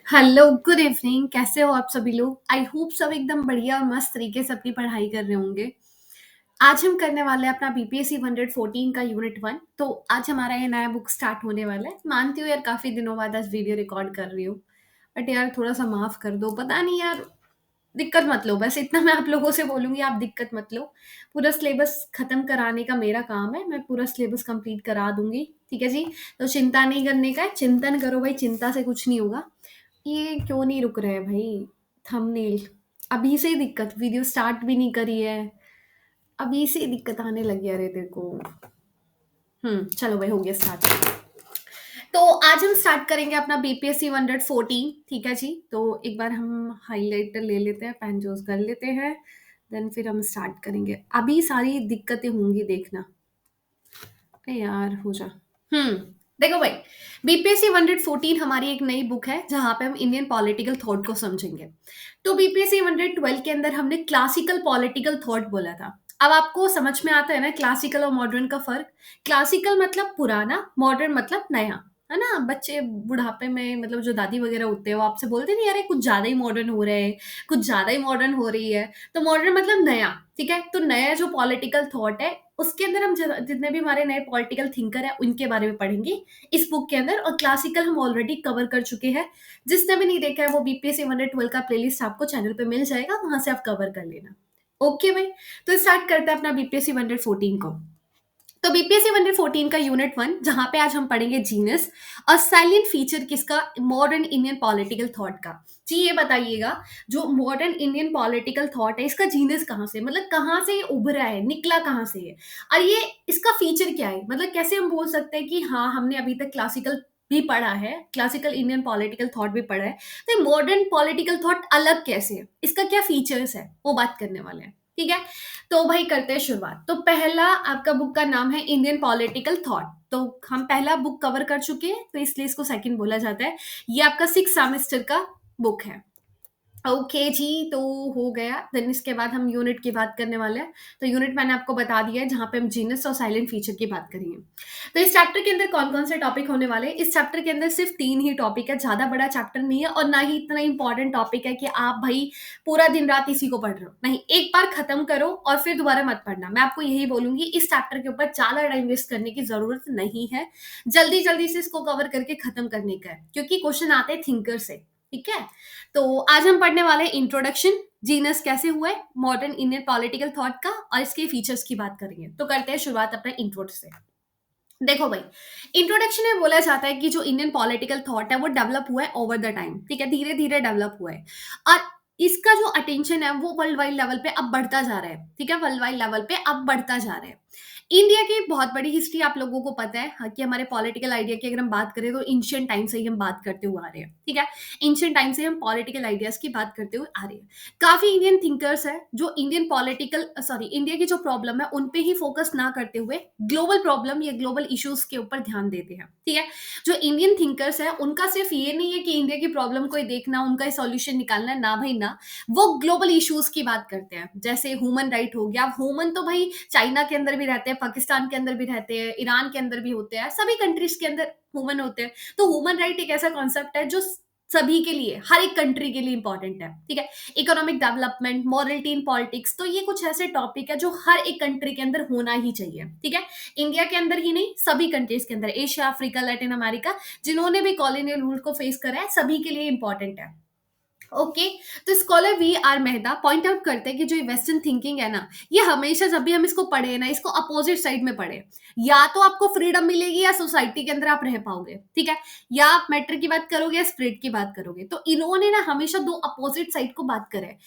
Hello, good evening. कैसे हो आप सभी लोग? आई होप सब एकदम बढ़िया और मस्त तरीके से अपनी पढ़ाई कर रहे होंगे। आज हम करने वाले हैं अपना बीपीएससी 114 का यूनिट 1। तो आज हमारा ये नया बुक स्टार्ट होने वाला है। मानती हूँ यार, काफ़ी दिनों बाद आज वीडियो रिकॉर्ड कर रही हूँ, बट यार थोड़ा-सा माफ़ कर दो। पता नहीं यार, दिक्कत मत लो, बस इतना मैं आप लोगों से बोलूँगी, आप दिक्कत मत लो। पूरा सिलेबस खत्म कराने का मेरा काम है, मैं पूरा सिलेबस कंप्लीट करा दूँगी, ठीक है जी? तो चिंता नहीं करने का है, चिंतन करो भाई, चिंता से कुछ नहीं होगा। ये क्यों नहीं रुक रहे हैं भाई? थंबनेल अभी से ही दिक्कत, वीडियो स्टार्ट भी नहीं करी है, अभी से ही दिक्कत आने लगी है। अरे देखो, चलो भाई, हो गया स्टार्ट। तो आज हम स्टार्ट करेंगे अपना बीपीएससी 114, ठीक है जी? तो एक बार हम हाइलाइटर ले लेते हैं, पेन चूज कर लेते हैं, देन फिर हम स्टार्ट करेंगे। अभी सारी दिक्कतें होंगी, देखना। अरे यार, हो जा। हम्म देखो भाई, बीपीएससी 114 हमारी एक नई बुक है जहां पे हम इंडियन पॉलिटिकल थॉट को समझेंगे। तो बीपीएससी 112 के अंदर हमने क्लासिकल पॉलिटिकल थॉट बोला था। अब आपको समझ में आता है ना क्लासिकल और मॉडर्न का फर्क? क्लासिकल मतलब पुराना, मॉडर्न मतलब नया। है ना? बच्चे बुढ़ापे में, मतलब जो दादी वगैरह होते हैं, वो आपसे बोलते नहीं, अरे कुछ ज्यादा ही मॉडर्न हो रहे हैं, कुछ ज्यादा ही मॉडर्न हो रही है। तो मॉडर्न मतलब नया। ठीक है? तो नया जो पॉलिटिकल थॉट है, उसके अंदर हम जितने भी हमारे नए पॉलिटिकल थिंकर है उनके बारे में पढ़ेंगे इस बुक के अंदर। और क्लासिकल हम ऑलरेडी कवर कर चुके हैं। जिसने भी नहीं देखा है, वो बीपीएससी 112 का प्लेलिस्ट आपको चैनल पे मिल जाएगा, वहां से आप कवर कर लेना। ओके भाई, तो स्टार्ट करते हैं अपना बीपीएससी 114 को। तो बीपीएससी 114 का यूनिट 1, जहां पे आज हम पढ़ेंगे जीनस और साइलेंट फीचर किसका? मॉडर्न इंडियन पॉलिटिकल थॉट का। जी ये बताइएगा, जो मॉडर्न इंडियन पॉलिटिकल थॉट है, इसका जीनस कहाँ से, मतलब कहाँ से ये उभरा है, निकला कहाँ से है? और ये इसका फीचर क्या है? मतलब कैसे हम बोल सकते हैं कि हाँ, हमने अभी तक क्लासिकल भी पढ़ा है, क्लासिकल इंडियन पॉलिटिकल थॉट भी पढ़ा है, तो मॉडर्न पॉलिटिकल थॉट अलग कैसे है, इसका क्या फीचर्स है, वो बात करने वाले हैं। ठीक है? तो भाई करते हैं शुरुआत। तो पहला आपका बुक का नाम है इंडियन पॉलिटिकल थॉट। तो हम पहला बुक कवर कर चुके हैं, तो इसलिए इसको सेकंड बोला जाता है। ये आपका 6 सेमेस्टर का बुक है। ओके जी, तो हो गया। देन इसके बाद हम यूनिट की बात करने वाले हैं। तो यूनिट मैंने आपको बता दिया है, जहां पे हम जीनस और साइलेंट फीचर की बात करेंगे। तो इस चैप्टर के अंदर कौन कौन से टॉपिक होने वाले हैं? इस चैप्टर के अंदर सिर्फ 3 ही टॉपिक है, ज्यादा बड़ा चैप्टर नहीं है, और ना ही इतना इंपॉर्टेंट टॉपिक है कि आप भाई पूरा दिन रात इसी को पढ़ रहे हो। नहीं, एक बार खत्म करो और फिर दोबारा मत पढ़ना। मैं आपको यही बोलूंगी, इस चैप्टर के ऊपर ज्यादा टाइम वेस्ट करने की जरूरत नहीं है। जल्दी जल्दी से इसको कवर करके खत्म करने का है, क्योंकि क्वेश्चन आते हैं थिंकर से। ठीक है? तो आज हम पढ़ने वाले हैं इंट्रोडक्शन, जीनस कैसे हुआ है, मॉडर्न इंडियन पॉलिटिकल थॉट का, और इसके फीचर्स की बात करेंगे। तो करते हैं शुरुआत अपने इंट्रो से। देखो भाई, इंट्रोडक्शन में बोला जाता है कि जो इंडियन पॉलिटिकल थॉट है वो डेवलप हुआ है ओवर द टाइम। ठीक है? धीरे धीरे डेवलप हुआ है, और इसका जो अटेंशन है वो वर्ल्ड वाइड लेवल पे अब बढ़ता जा रहा है। ठीक है? वर्ल्ड वाइड लेवल पे अब बढ़ता जा रहा है। इंडिया की बहुत बड़ी हिस्ट्री आप लोगों को पता है, हाँ, कि हमारे पॉलिटिकल आइडिया की अगर हम बात करें तो एंशिएंट टाइम से ही हम बात करते हुए आ रहे हैं। ठीक है? एंशिएंट टाइम से हम पॉलिटिकल आइडियाज की बात करते हुए आ रहे हैं। काफी इंडियन थिंकर्स है जो इंडियन पॉलिटिकल सॉरी इंडिया की जो प्रॉब्लम है उन पे ही फोकस ना करते हुए ग्लोबल प्रॉब्लम या ग्लोबल इश्यूज के ऊपर ध्यान देते हैं। ठीक है? जो इंडियन थिंकर्स है उनका सिर्फ ये नहीं है कि इंडिया की प्रॉब्लम को ही देखना, उनका सॉल्यूशन निकालना है, ना भाई ना। वो ग्लोबल इश्यूज की बात करते हैं, जैसे ह्यूमन राइट हो गया। ह्यूमन तो भाई चाइना के अंदर भी रहते हैं, पाकिस्तान के अंदर भी रहते हैं, ईरान के अंदर भी होते हैं, सभी कंट्रीज के अंदर ह्यूमन होते हैं। तो ह्यूमन राइट एक ऐसा कॉन्सेप्ट है जो सभी के लिए, हर एक कंट्री के लिए इंपॉर्टेंट है। ठीक है? Economic development, morality in politics, तो ये कुछ ऐसे टॉपिक है जो हर एक कंट्री के अंदर होना ही चाहिए। ठीक है? इंडिया के अंदर ही नहीं, सभी कंट्रीज के अंदर, एशिया, अफ्रीका, लैटिन अमेरिका, जिन्होंने भी कॉलोनियल रूल को फेस करा है, सभी के लिए इंपॉर्टेंट है। ओके। तो scholar V R Mehta point out करते हैं कि जो वेस्टर्न थिंकिंग है ना, ये हमेशा जब भी हम इसको पढ़े ना, इसको अपोजिट साइड में पढ़े। या तो आपको फ्रीडम मिलेगी या सोसाइटी के अंदर आप रह पाओगे। ठीक है? या आप मैटर की बात करोगे या स्प्रिट की बात करोगे। तो इन्होंने ना हमेशा दो अपोजिट साइड को बात करे।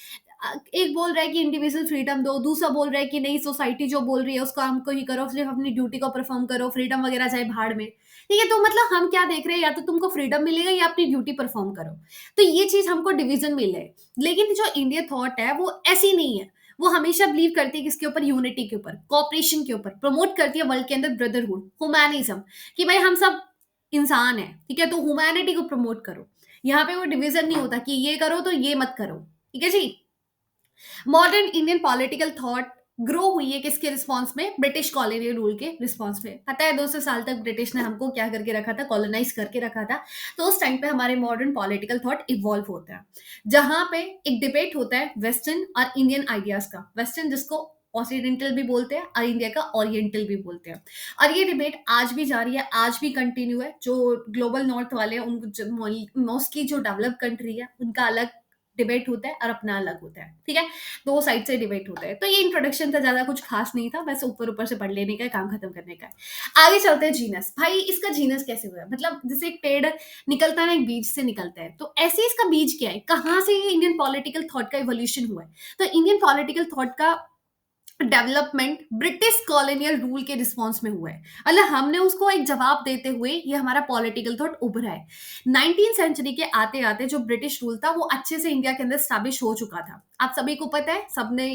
एक बोल रहा है कि इंडिविजुअल फ्रीडम दो, दूसरा बोल रहा है कि नहीं, सोसाइटी जो बोल रही है उसको हमको ही करो, सिर्फ अपनी ड्यूटी को परफॉर्म करो, फ्रीडम वगैरह जाए भाड़ में। ठीक है? तो मतलब हम क्या देख रहे हैं, या तो तुमको फ्रीडम मिलेगा या अपनी ड्यूटी परफॉर्म करो। तो ये चीज हमको डिवीजन मिले। लेकिन जो इंडिया थॉट है वो ऐसी नहीं है। वो हमेशा बिलीव करती है किसके ऊपर? यूनिटी के ऊपर, कॉपरेशन के ऊपर। प्रमोट करती है वर्ल्ड के अंदर ब्रदरहुड, ह्यूमैनिज्म, कि भाई हम सब इंसान है। ठीक है? तो ह्यूमैनिटी को प्रमोट करो। यहाँ पे वो डिवीजन नहीं होता कि ये करो तो ये मत करो। ठीक है जी? Modern Indian political thought grow हुई है किसके रिस्पॉन्स में? ब्रिटिश कॉलोनियल रूल के रिस्पॉन्स में। पता है 200 साल तक ब्रिटिश ने हमको क्या करके रखा था? कॉलोनाइज करके रखा था। तो उस टाइम पे हमारे मॉडर्न पॉलिटिकल थॉट इवॉल्व होता है, जहां पे एक डिबेट होता है वेस्टर्न और इंडियन आइडियाज का। वेस्टर्न जिसको ऑक्सीडेंटल भी बोलते हैं और इंडिया का ओरिएंटल भी बोलते हैं। और ये डिबेट आज भी जारी है, आज भी कंटिन्यू है। जो ग्लोबल नॉर्थ वाले हैं उनको मोस्टली जो डेवलप कंट्री है उनका अलग डिबेट होता है और अपना अलग होता है, ठीक है। दो साइड से डिबेट होता है। तो ये इंट्रोडक्शन था, ज्यादा कुछ खास नहीं था, बस ऊपर ऊपर से पढ़ लेने का काम खत्म करने का है। आगे चलते हैं जीनस। भाई इसका जीनस कैसे हुआ है? मतलब जैसे एक पेड़ निकलता है ना, एक बीज से निकलता है, तो ऐसे ही इसका बीज क्या है? कहाँ से ये इंडियन पॉलिटिकल थॉट का इवोल्यूशन हुआ है? तो इंडियन पॉलिटिकल थॉट का डेवलपमेंट ब्रिटिश कॉलोनियल रूल के रिस्पॉन्स में हुआ है। मतलब हमने उसको एक जवाब देते हुए ये हमारा पॉलिटिकल थॉट उभरा है। 19th सेंचुरी के आते आते जो ब्रिटिश रूल था वो अच्छे से इंडिया के अंदर स्टैब्लिश हो चुका था। आप सभी को पता है, सबने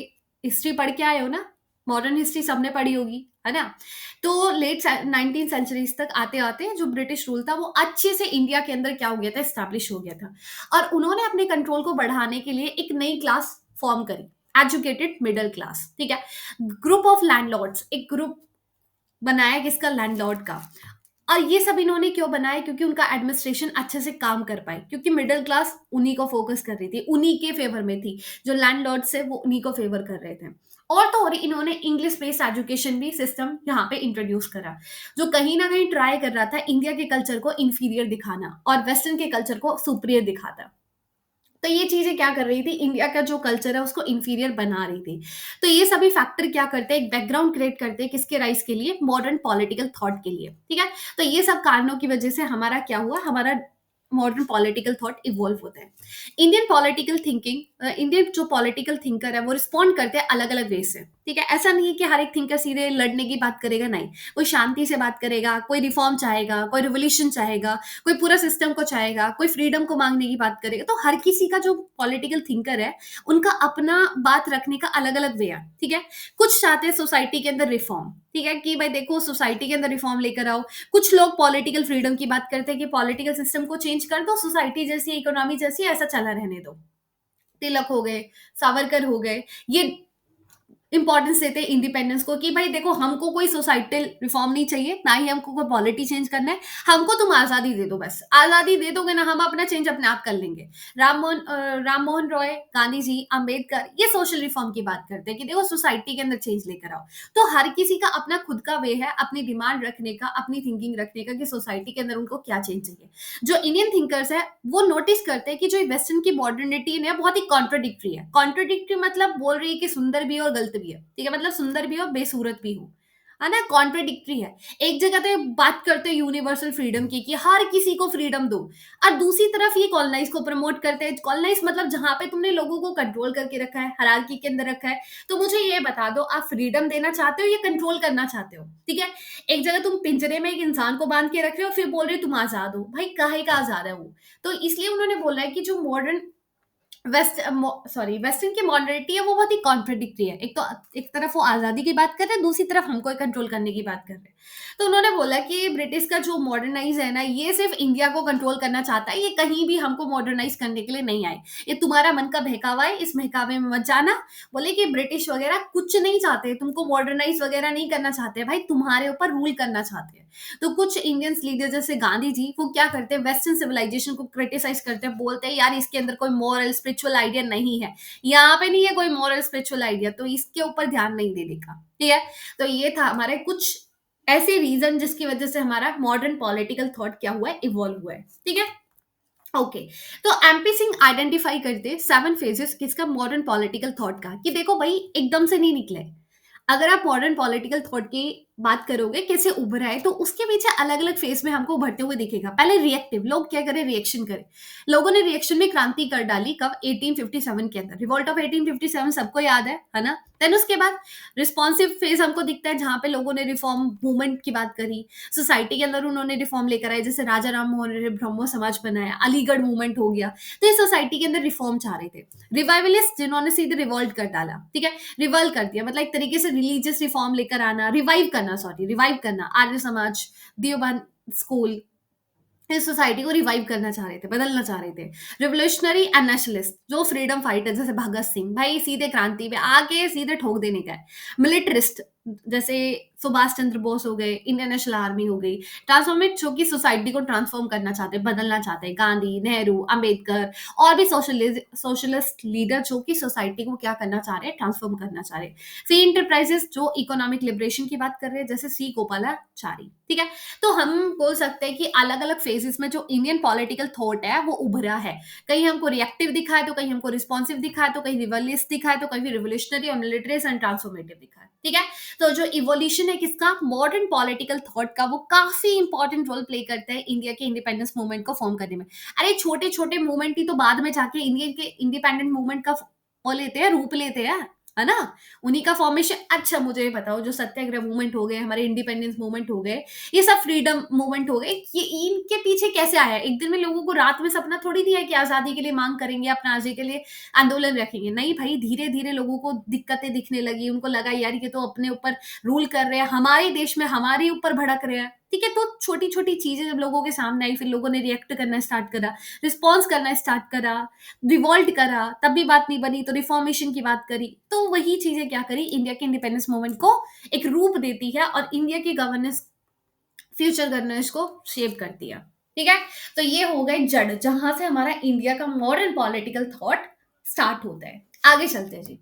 हिस्ट्री पढ़ के आए हो ना, मॉडर्न हिस्ट्री सबने पढ़ी होगी, है ना। तो लेट 19th सेंचुरीज तक आते आते जो ब्रिटिश रूल था वो अच्छे से इंडिया के अंदर क्या हो गया था? स्टैब्लिश हो गया था। और उन्होंने अपने कंट्रोल को बढ़ाने के लिए एक नई क्लास फॉर्म करी, एजुकेटेड मिडिल क्लास, ठीक है। ग्रुप ऑफ लैंडलॉर्ड्स, एक ग्रुप बनाया किसका? लैंडलॉर्ड का। और ये सब इन्होंने क्यों बनाया? क्योंकि उनका एडमिनिस्ट्रेशन अच्छे से काम कर पाए, क्योंकि मिडिल क्लास उन्हीं को फोकस कर रही थी, उन्हीं के फेवर में थी। जो लैंडलॉर्ड्स है वो उन्हीं को फेवर कर रहे थे। और तो और इन्होंने इंग्लिश बेस्ड एजुकेशन भी सिस्टम यहाँ पे इंट्रोड्यूस करा, जो कहीं ना कहीं ट्राई कर रहा था इंडिया के कल्चर को इंफीरियर दिखाना और वेस्टर्न के कल्चर को सुपीरियर दिखाता। तो ये चीजें क्या कर रही थी? इंडिया का जो कल्चर है उसको इंफीरियर बना रही थी। तो ये सभी फैक्टर क्या करते हैं? एक बैकग्राउंड क्रिएट करते हैं किसके राइज के लिए? मॉडर्न पॉलिटिकल थॉट के लिए, ठीक है। तो ये सब कारणों की वजह से हमारा क्या हुआ? हमारा मॉडर्न पॉलिटिकल थॉट इवॉल्व होता है। इंडियन पॉलिटिकल थिंकिंग, इंडियन जो पॉलिटिकल थिंकर है वो रिस्पॉन्ड करते हैं अलग अलग वे से, ठीक है। ऐसा नहीं है कि हर एक थिंकर सीधे लड़ने की बात करेगा, नहीं। कोई शांति से बात करेगा, कोई रिफॉर्म चाहेगा, कोई रिवोल्यूशन चाहेगा, कोई पूरा सिस्टम को चाहेगा, कोई फ्रीडम को मांगने की बात करेगा। तो हर किसी का जो पॉलिटिकल थिंकर है उनका अपना बात रखने का अलग अलग वे है, ठीक है। कुछ चाहते हैं सोसाइटी के अंदर रिफॉर्म, ठीक है, कि भाई देखो सोसाइटी के अंदर रिफॉर्म लेकर आओ। कुछ लोग पॉलिटिकल फ्रीडम की बात करते हैं कि पॉलिटिकल सिस्टम को चेंज कर दो, सोसाइटी जैसी, इकोनॉमी जैसी, ऐसा चला रहने दो। तिलक हो गए, सावरकर हो गए, ये इंपॉर्टेंस देते हैं इंडिपेंडेंस को, कि भाई देखो हमको कोई सोसाइटल रिफॉर्म नहीं चाहिए, ना ही हमको कोई पॉलिटी चेंज करना है। हमको तुम आजादी दे दो, बस आजादी दे दोगे ना, हम अपना चेंज अपने आप कर लेंगे। राम मोहन रॉय, गांधी जी, अंबेडकर ये सोशल रिफॉर्म की बात करते हैं कि देखो सोसाइटी के अंदर चेंज लेकर आओ। तो हर किसी का अपना खुद का वे है अपनी डिमांड रखने का, अपनी थिंकिंग रखने का, कि सोसाइटी के अंदर उनको क्या चेंज चाहिए। जो इंडियन थिंकर्स है वो नोटिस करते हैं कि जो वेस्टर्न की मॉडर्निटी है बहुत ही कॉन्ट्रोडिक्टरी है। कॉन्ट्रोडिक्टरी मतलब बोल रही है कि सुंदर भी है और गलत भी है, ठीक है। मतलब सुंदर भी हो, बेसूरत भी हो, है ना। कॉन्ट्रोडिक्टरी है। एक जगह तो बात करते हैं यूनिवर्सल फ्रीडम की, कि हर किसी को फ्रीडम दो, और दूसरी तरफ ये कॉलोनाइज को प्रमोट करते हैं। कॉलोनाइज मतलब जहां पे तुमने लोगों को कंट्रोल करके रखा है, हायरार्की के अंदर रखा है। तो मुझे ये बता दो, आप फ्रीडम देना चाहते हो या कंट्रोल करना चाहते हो, ठीक है। एक जगह तुम पिंजरे में एक इंसान को बांध के रख रहे हो, फिर बोल रहे हो तुम आजाद हो। भाई काहे का आजाद है वो? तो इसलिए उन्होंने बोला है कि जो मॉडर्न वेस्टर्न की मॉडर्निटी है वो बहुत ही कॉन्ट्रडिक्टरी है। एक तो एक तरफ वो आजादी की बात कर रहे हैं, दूसरी तरफ हमको कंट्रोल करने की बात कर रहे हैं। तो उन्होंने बोला कि ब्रिटिश का जो मॉडर्नाइज है ना, ये सिर्फ इंडिया को कंट्रोल करना चाहता है, ये कहीं भी हमको मॉडर्नाइज करने के लिए नहीं आए। ये तुम्हारा मन का बहकावा है, इस बहकावे में मत जाना। बोले कि ब्रिटिश वगैरह कुछ नहीं चाहते, तुमको मॉडर्नाइज वगैरह नहीं करना चाहते, भाई तुम्हारे ऊपर रूल करना चाहते हैं। तो कुछ इंडियंस लीडर जैसे गांधी जी, वो क्या करते हैं? वेस्टर्न सिविलाइजेशन को क्रिटिसाइज करते हैं, बोलते हैं यार इसके अंदर कोई मॉरल स्पिरिचुअल आइडिया नहीं है, यहाँ पे नहीं है कोई मॉरल स्पिरिचुअल आइडिया, तो इसके ऊपर ध्यान नहीं देने का, ठीक है। तो ये था हमारे कुछ ऐसे रीजन जिसकी वजह से हमारा मॉडर्न पॉलिटिकल थॉट क्या हुआ है? इवॉल्व हुआ है, ठीक है। ओके। तो एमपी सिंह आइडेंटिफाई करते 7 फेजेस किसका? मॉडर्न पॉलिटिकल थॉट का, कि देखो भाई एकदम से नहीं निकले। अगर आप मॉडर्न पॉलिटिकल थॉट की बात करोगे कैसे उभरा है, तो उसके पीछे अलग अलग फेज में हमको उभरते हुए दिखेगा। पहले रिएक्टिव, लोग क्या करें? रिएक्शन करें। लोगों ने रिएक्शन में क्रांति कर डाली, कब? 1857 के अंदर, रिवॉल्ट ऑफ 1857 सबको याद है ना। देन उसके बाद रिस्पॉन्सिव फेज हमको दिखता है, जहां पे लोगों ने रिफॉर्म मूवमेंट की बात करी, सोसाइटी के अंदर उन्होंने रिफॉर्म लेकर आए, जैसे राजा राम मोहन ने ब्रह्मो समाज बनाया, अलीगढ़ मूवमेंट हो गया। तो ये सोसाइटी के अंदर रिफॉर्म चाह रहे थे। रिवाइवलिस्ट जिन्होंने सीधे रिवॉल्ट कर डाला, ठीक है, रिवॉल्व कर दिया, मतलब एक तरीके से रिलीजियस रिफॉर्म लेकर आना, रिवाइव करना, आर्य समाज, देवबंद स्कूल, इस सोसाइटी को रिवाइव करना चाह रहे थे, बदलना चाह रहे थे। रिवोल्यूशनरी एंड नेशनलिस्ट, जो फ्रीडम फाइटर जैसे भगत सिंह, भाई सीधे क्रांति पे आके सीधे ठोक देने का है। मिलिटरिस्ट, जैसे सुभाष चंद्र बोस हो गए, इंडियन नेशनल आर्मी हो गई। ट्रांसफॉर्मेट, जो कि सोसाइटी को ट्रांसफॉर्म करना चाहते हैं, बदलना चाहते हैं। गांधी, नेहरू, अंबेडकर और भी सोशलिस्ट लीडर जो कि सोसाइटी को क्या करना चाह रहे हैं, ट्रांसफॉर्म करना चाह रहे हैं। सी इंटरप्राइजेस, जो इकोनॉमिक लिबरेशन की बात कर रहे हैं, जैसे सी गोपालाचारी। ठीक है, तो हम बोल सकते हैं कि अलग अलग फेजेस में जो इंडियन पॉलिटिकल थॉट है वो उभरा है। कहीं हमको रिएक्टिव दिखा है, तो कहीं हमको रिस्पॉन्सिव दिखा है, तो कहीं रिवलिस्ट दिखा है, तो कहीं रिवोल्यूशनरी और मिलिटरीज एंड ट्रांसफॉर्मेटिव दिखा है। ठीक है, तो जो इवोल्यूशन है किसका, मॉडर्न पॉलिटिकल थॉट का, वो काफी इंपॉर्टेंट रोल प्ले करता है इंडिया के इंडिपेंडेंस मूवमेंट को फॉर्म करने में। अरे छोटे छोटे मूवमेंट ही तो बाद में जाके इंडिया के इंडिपेंडेंट मूवमेंट का वो लेते हैं, रूप लेते हैं, है ना। उन्हीं का फॉर्मेशन। अच्छा मुझे ये बताओ, जो सत्याग्रह मूवमेंट हो गए, हमारे इंडिपेंडेंस मूवमेंट हो गए, ये सब फ्रीडम मूवमेंट हो गए, ये इनके पीछे कैसे आया? एक दिन में लोगों को रात में सपना थोड़ी दिया है कि आजादी के लिए मांग करेंगे, अपना आजादी के लिए आंदोलन रखेंगे। नहीं भाई, धीरे धीरे लोगों को दिक्कतें दिखने लगी, उनको लगा यार ये तो अपने ऊपर रूल कर रहे हैं, हमारे देश में हमारे ऊपर भड़क रहे हैं। ठीक है, तो छोटी छोटी चीजें जब लोगों के सामने आई, फिर लोगों ने रिएक्ट करना स्टार्ट करा, रिस्पॉन्स करना स्टार्ट करा, रिवॉल्ट करा, तब भी बात नहीं बनी तो रिफॉर्मेशन की बात करी। तो वही चीजें क्या करी, इंडिया के इंडिपेंडेंस मूवमेंट को एक रूप देती है और इंडिया की गवर्नेंस, फ्यूचर गवर्नेंस को शेप करती है। ठीक है, तो ये हो गए जड़, जहां से हमारा इंडिया का मॉडर्न पॉलिटिकल थॉट स्टार्ट होता है। आगे चलते हैं जी।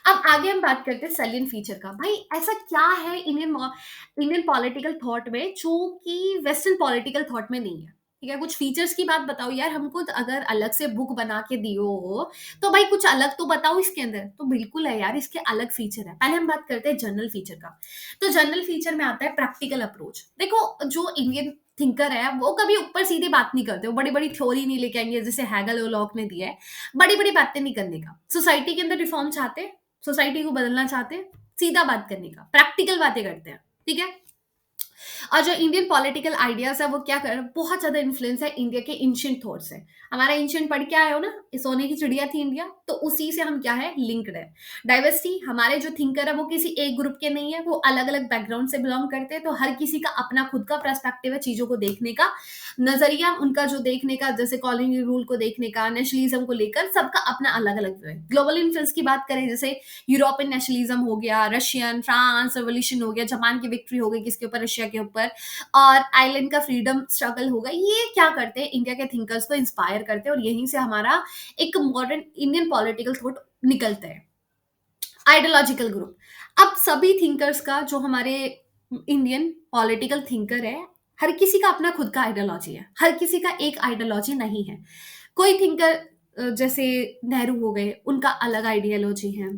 अब आगे हम बात करते हैं सैलिएंट फीचर का। भाई ऐसा क्या है इंडियन पॉलिटिकल थॉट में जो कि वेस्टर्न पॉलिटिकल थॉट में नहीं है? ठीक है, कुछ फीचर्स की बात बताओ यार हमको। तो अगर अलग से बुक बना के दियो हो तो भाई कुछ अलग तो बताओ इसके अंदर। तो बिल्कुल है यार, इसके अलग फीचर है। पहले हम बात करते हैं जनरल फीचर का। तो जनरल फीचर में आता है प्रैक्टिकल अप्रोच। देखो, जो इंडियन थिंकर है वो कभी ऊपर सीधी बात नहीं करते, वो बड़ी बड़ी थ्योरी नहीं लेके आएंगे जैसे हैगल और लॉक ने दिया है। बड़ी बड़ी बातें नहीं करने का, सोसाइटी के अंदर रिफॉर्म चाहते, सोसाइटी को बदलना चाहते, सीधा बात करने का, प्रैक्टिकल बातें करते हैं। ठीक है, और जो इंडियन पॉलिटिकल आइडियाज है वो क्या कर रहे हैं, बहुत ज्यादा इन्फ्लुएंस है इंडिया के एंशिएंट थॉट से। हमारा एंशिएंट पढ़ के आए हो ना, सोने की चिड़िया थी इंडिया, तो उसी से हम क्या है, लिंक्ड है। डाइवर्सिटी, हमारे जो थिंकर है वो किसी एक ग्रुप के नहीं है, वो अलग अलग बैकग्राउंड से बिलोंग करते हैं, तो हर किसी का अपना खुद का पर्सपेक्टिव है चीजों को देखने का, नजरिया उनका जो देखने का, जैसे कॉलोनी रूल को देखने का, नेशनलिज्म को लेकर सबका अपना अलग अलग व्यू है। ग्लोबल इन्फ्लुएंस की बात करें, जैसे यूरोपियन नेशनलिज्म हो गया, रशियन, फ्रांस रेवोल्यूशन हो गया, जापान की विक्ट्री हो गई किसके ऊपर, रशिया के ऊपर, और आइलैंड का फ्रीडम स्ट्रगल होगा, ये क्या करते हैं, इंडिया के थिंकर्स को इंस्पायर करते हैं, और यहीं से हमारा एक मॉडर्न इंडियन पॉलिटिकल थॉट निकलता है। आइडियोलॉजिकल ग्रुप, अब सभी थिंकर्स का, जो हमारे इंडियन पॉलिटिकल थिंकर है, हर किसी का अपना खुद का आइडियोलॉजी है, हर किसी का एक आइडियोलॉजी नहीं है। कोई थिंकर जैसे नेहरू हो गए, उनका अलग आइडियोलॉजी है,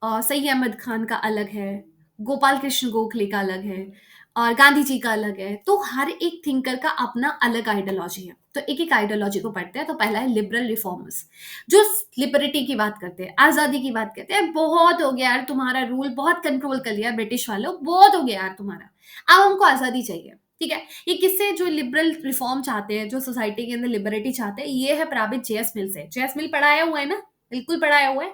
सही अहमद खान का अलग है, गोपाल कृष्ण गोखले का अलग है, और गांधी जी का अलग है। तो हर एक थिंकर का अपना अलग आइडियोलॉजी है। तो एक एक आइडियोलॉजी को पढ़ते हैं। तो पहला है लिबरल रिफॉर्मर्स, जो लिबर्टी की बात करते हैं, आजादी की बात करते हैं। बहुत हो गया यार तुम्हारा रूल, बहुत कंट्रोल कर लिया ब्रिटिश वालों, बहुत हो गया यार तुम्हारा, अब हमको आजादी चाहिए। ठीक है, ये किससे, जो लिबरल रिफॉर्म चाहते हैं, जो सोसाइटी के अंदर लिबर्टी चाहते हैं, ये है प्रापित जेएस मिल से। जेएस मिल पढ़ाया हुआ है ना, बिल्कुल पढ़ाया हुआ है,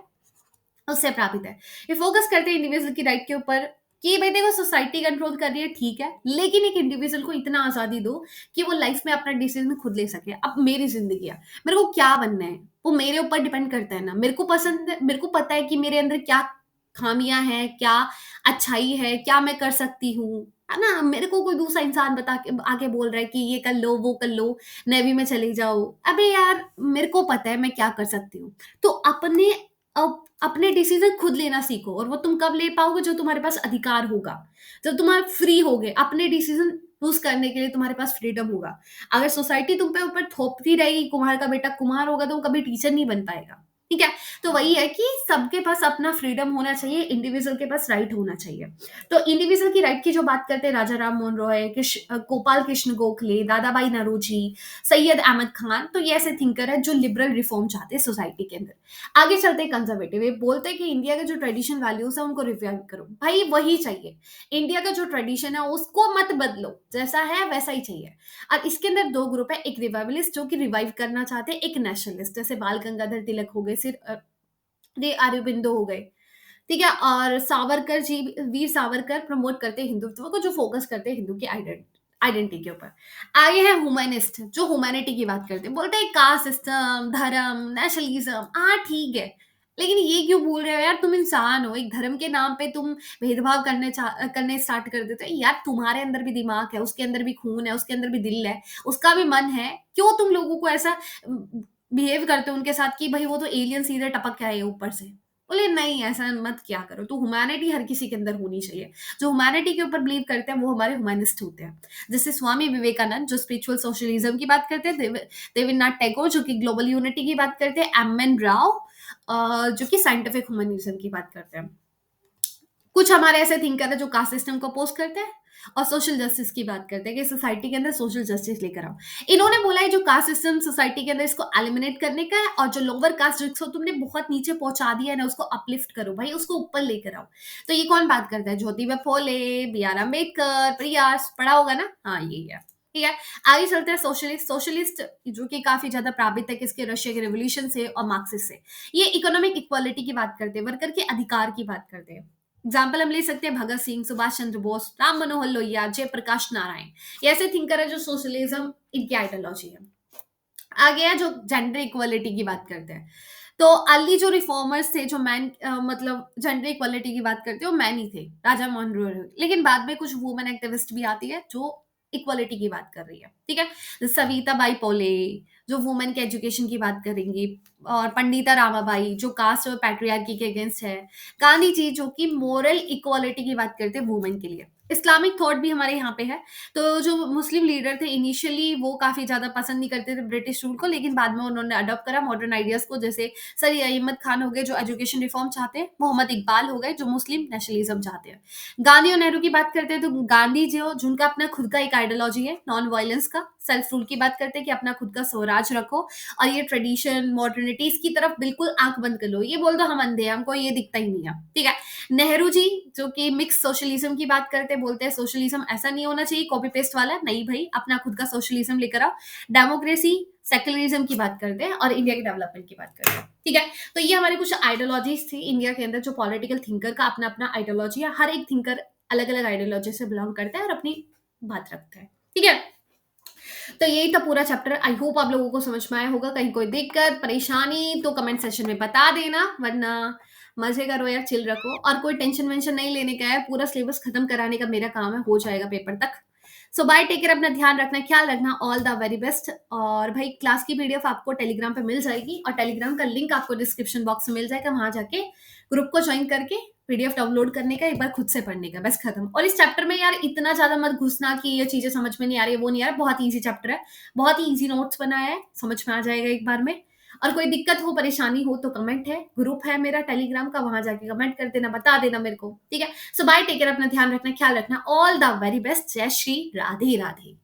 उससे प्राप्त है। ये फोकस करते हैं इंडिविजुअल की राइट के ऊपर, कि भाई देखो सोसाइटी कंट्रोल कर रही है ठीक है, लेकिन एक इंडिविजुअल को इतना आजादी दो कि वो लाइफ में अपना डिसीजन खुद ले सके। अब मेरी जिंदगी है, मेरे को क्या बनना है वो मेरे ऊपर डिपेंड करता है ना। मेरे को पसंद है, मेरे को पता है कि मेरे अंदर क्या खामियां हैं, क्या अच्छाई है, क्या मैं कर सकती हूँ, है ना। मेरे को कोई दूसरा इंसान बता के आके बोल रहा है कि ये कर लो, वो कर लो, नेवी में चले जाओ। अबे यार मेरे को पता है मैं क्या कर सकती हूँ। तो अपने डिसीजन खुद लेना सीखो, और वो तुम कब ले पाओगे, जो तुम्हारे पास अधिकार होगा, जब तुम्हारे फ्री होगे अपने डिसीजन चूज करने के लिए, तुम्हारे पास फ्रीडम होगा। अगर सोसाइटी तुम पे ऊपर थोपती रहेगी, कुम्हार का बेटा कुम्हार होगा, तो वो कभी टीचर नहीं बन पाएगा। ठीक है, तो वही है कि सबके पास अपना फ्रीडम होना चाहिए, इंडिविजुअल के पास राइट होना चाहिए। तो इंडिविजुअल की राइट की जो बात करते हैं, राजा राम मोहन रॉय, गोपाल कृष्ण गोखले, दादा भाई नौरोजी, सैयद अहमद खान, तो ये ऐसे थिंकर है जो लिबरल रिफॉर्म चाहते हैं सोसाइटी के अंदर। आगे चलते हैं कंजर्वेटिव, ये बोलते हैं कि इंडिया के जो ट्रेडिशन वैल्यूज है उनको रिवाइव करो। भाई वही चाहिए, इंडिया का जो ट्रेडिशन है उसको मत बदलो, जैसा है वैसा ही चाहिए। अब इसके अंदर दो ग्रुप है, एक रिवाइवलिस्ट जो कि रिवाइव करना चाहते हैं, एक नेशनलिस्ट, जैसे बाल गंगाधर तिलक हो गए, सिर दे अरबिंदो हो गए। ठीक है, और सावरकर जी, वीर सावरकर प्रमोट करते हैं हिंदुत्व को, जो फोकस करते हैं हिंदू की आइडेंटिटी के ऊपर। आगे है ह्यूमनिस्ट, जो ह्यूमैनिटी की बात करते हैं, बोलते हैं कास्ट सिस्टम, धर्म, नेशनलिज्म, हाँ ठीक है, लेकिन ये क्यों बोल रहे हो यार, तुम इंसान हो, एक धर्म के नाम पे तुम भेदभाव करने स्टार्ट कर देते हो यार। तुम्हारे अंदर भी दिमाग है, उसके अंदर भी खून है, उसके अंदर भी दिल है, उसका भी मन है, क्यों तुम लोगों को ऐसा बिहेव करते हो उनके साथ कि भाई वो तो एलियन सीधे टपक के आए ऊपर से। बोले नहीं, ऐसा मत क्या करो, तो ह्यूमैनिटी हर किसी के अंदर होनी चाहिए। जो ह्यूमैनिटी के ऊपर बिलीव करते हैं वो हमारे ह्यूमनिस्ट होते हैं। जैसे स्वामी विवेकानंद जो स्पिरिचुअल सोशलिज्म की बात करते हैं, देवेंद्रनाथ टैगोर जो कि ग्लोबल यूनिटी की बात करते हैं, एम एन राव जो कि साइंटिफिक ह्यूमनिज्म की बात करते हैं। कुछ हमारे ऐसे थिंकर है जो कास्ट सिस्टम को अपोज करते हैं और सोशल जस्टिस की बात करते हैं कि सोसाइटी के अंदर सोशल जस्टिस लेकर आओ। इन्होंने बोला है जो कास्ट सिस्टम सोसाइटी के अंदर इसको एलिमिनेट करने का है, और जो लोअर कास्ट जिसको तुमने बहुत नीचे पहुंचा दिया है ना, उसको अपलिफ्ट करो भाई, उसको ऊपर लेकर आओ। तो ये कौन बात करता है? ज्योतिबा फूले, बी आर अम्बेडकर, प्रियास, पढ़ा होगा ना, हाँ यही है। ठीक है, आगे चलते हैं सोशलिस्ट। सोशलिस्ट जो कि काफी ज्यादा प्रापित है किसके? रशिया के रेवोल्यूशन से और मार्क्सिस्ट से। ये इकोनॉमिक इक्वालिटी की बात करते हैं, वर्कर के अधिकार की बात करते हैं। एग्जाम्पल हम ले सकते हैं भगत सिंह, सुभाष चंद्र बोस, राम मनोहर लोहिया, जयप्रकाश नारायण। ये ऐसे थिंकर है जो सोशलिज्म इनकी आइडियोलॉजी है। आगे है जो जेंडर इक्वालिटी की बात करते हैं। तो अर्ली जो रिफॉर्मर्स थे, जो मैन मतलब जेंडर इक्वालिटी की बात करते हैं, वो मैन ही थे, राजा मोहन रॉय। लेकिन बाद में कुछ वुमेन एक्टिविस्ट भी आती है जो इक्वालिटी की बात कर रही है। ठीक है, सविता बाई पोले जो वुमेन के एजुकेशन की बात करेंगी, और पंडिता रामाबाई जो कास्ट और पैट्रियार्की के अगेंस्ट है। गांधी जी जो कि मोरल इक्वालिटी की बात करते हैं वुमेन के लिए। इस्लामिक थॉट भी हमारे यहाँ पे है। तो जो मुस्लिम लीडर थे इनिशियली वो काफी ज्यादा पसंद नहीं करते थे ब्रिटिश रूल को, लेकिन बाद में उन्होंने अडॉप्ट करा मॉडर्न आइडियाज को। जैसे सर अहमद खान हो गए जो एजुकेशन रिफॉर्म चाहते हैं, मोहम्मद इकबाल हो गए जो मुस्लिम नेशनलिज्म चाहते हैं। गांधी और नेहरू की बात करते हैं तो गांधी जो जिनका अपना खुद का एक आइडियोलॉजी है नॉन वायलेंस का, सेल्फ रूल की बात करते हैं कि अपना खुद का स्वराज रखो, और ये ट्रेडिशन मॉडर्निटी इसकी तरफ बिल्कुल आंख बंद कर लो, ये बोल दो हम अंधे हैं, हमको ये दिखता ही नहीं है। ठीक है, नेहरू जी जो कि मिक्स सोशलिज्म की बात करते हैं, बोलते हैं सोशलिज्म ऐसा नहीं होना चाहिए कॉपी पेस्ट वाला, नहीं भाई अपना खुद का सोशलिज्म लेकर आओ। डेमोक्रेसी सेक्युलरिज्म की बात करते हैं और इंडिया के डेवलपमेंट की बात करते हैं। ठीक है, तो ये हमारी कुछ आइडियोलॉजीज थी इंडिया के अंदर। जो पॉलिटिकल थिंकर का अपना अपना आइडियोलॉजी है, हर एक थिंकर अलग अलग आइडियोलॉजी से बिलोंग करता है और अपनी बात रखता है। ठीक है, तो यही था पूरा चैप्टर। आई होप आप लोगों को समझ में आया होगा। कहीं कोई दिक्कत परेशानी तो कमेंट सेक्शन में बता देना, वरना मजे करो यार, चिल रखो, और कोई टेंशन वेंशन नहीं लेने का है। पूरा सिलेबस खत्म कराने का मेरा काम है, हो जाएगा पेपर तक। सो बाय, टेक केयर, अपना ध्यान रखना, ख्याल रखना, ऑल द वेरी बेस्ट। और भाई क्लास की पीडीएफ आपको टेलीग्राम पे मिल जाएगी, और टेलीग्राम का लिंक आपको डिस्क्रिप्शन बॉक्स में मिल जाएगा, वहां जाके ग्रुप को ज्वाइन करके पीडीएफ डाउनलोड करने का, एक बार खुद से पढ़ने का, बस खत्म। और इस चैप्टर में यार इतना ज्यादा मत घुसना कि ये चीजें समझ में नहीं आ रही है, वो नहीं आ रहा, बहुत ईजी चैप्टर है, बहुत ही ईजी नोट्स बनाया है, समझ में आ जाएगा एक बार में। और कोई दिक्कत हो परेशानी हो तो कमेंट है, ग्रुप है मेरा टेलीग्राम का, वहां जाके कमेंट कर देना, बता देना मेरे को। ठीक है, सो बाय, टेक केयर, अपना ध्यान रखना, ख्याल रखना, ऑल द वेरी बेस्ट। जय श्री राधे राधे।